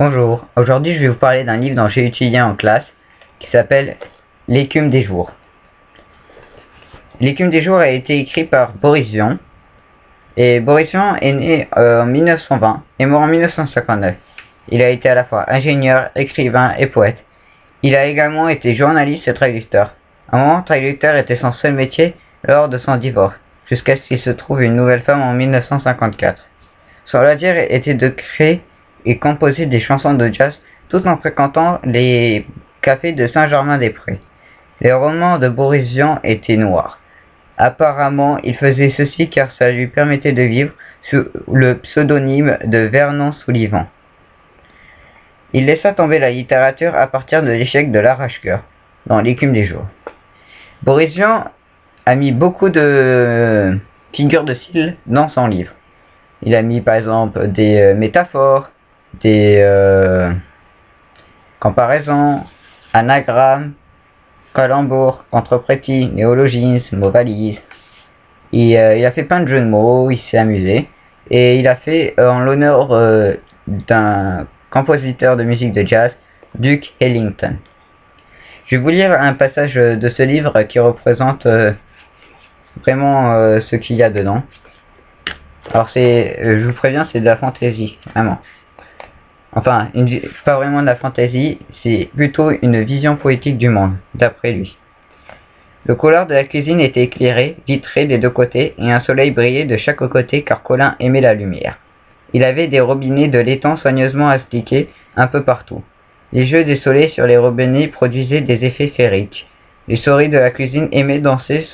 Bonjour, aujourd'hui je vais vous parler d'un livre dont j'ai étudié en classe qui s'appelle L'écume des jours. L'écume des jours a été écrit par Boris Vian, et Boris Vian est né en 1920 et mort en 1959. Il a été à la fois ingénieur, écrivain et poète. Il a également été journaliste et traducteur. À un moment, traducteur était son seul métier lors de son divorce, jusqu'à ce qu'il se trouve une nouvelle femme en 1954. Son loisir était de créer et composer des chansons de jazz tout en fréquentant les cafés de Saint-Germain-des-Prés. Les romans de Boris Vian étaient noirs. Apparemment, il faisait ceci car ça lui permettait de vivre sous le pseudonyme de Vernon Sullivan. Il laissa tomber la littérature à partir de l'échec de l'arrache-cœur dans L'écume des jours. Boris Vian a mis beaucoup de figures de style dans son livre. Il a mis par exemple des métaphores, des comparaisons, anagrammes, calembours, contrepréties, néologismes, mots valises. Il a fait plein de jeux de mots, il s'est amusé. Et il a fait en l'honneur d'un compositeur de musique de jazz, Duke Ellington. Je vais vous lire un passage de ce livre qui représente vraiment ce qu'il y a dedans. Alors je vous préviens, c'est de la fantaisie, vraiment. Enfin, pas vraiment de la fantaisie, c'est plutôt une vision poétique du monde, d'après lui. Le couloir de la cuisine était éclairé, vitré des deux côtés, et un soleil brillait de chaque côté car Colin aimait la lumière. Il avait des robinets de laiton soigneusement appliqués un peu partout. Les jeux des soleils sur les robinets produisaient des effets féeriques. Les souris de la cuisine aimaient danser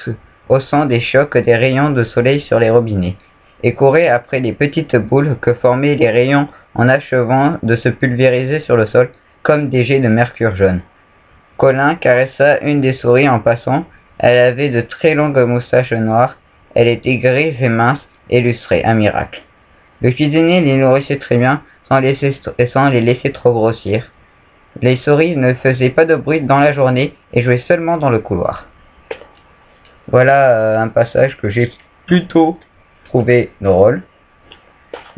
au son des chocs des rayons de soleil sur les robinets, et couraient après les petites boules que formaient les rayons en achevant de se pulvériser sur le sol comme des jets de mercure jaune. Colin caressa une des souris en passant. Elle avait de très longues moustaches noires. Elle était grise et mince et lustrée, un miracle. Le cuisinier les nourrissait très bien sans les laisser trop grossir. Les souris ne faisaient pas de bruit dans la journée et jouaient seulement dans le couloir. Voilà un passage que j'ai plutôt trouvé drôle.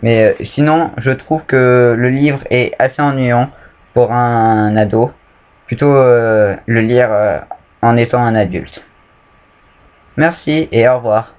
Mais sinon, je trouve que le livre est assez ennuyant pour un ado. Plutôt le lire en étant un adulte. Merci et au revoir.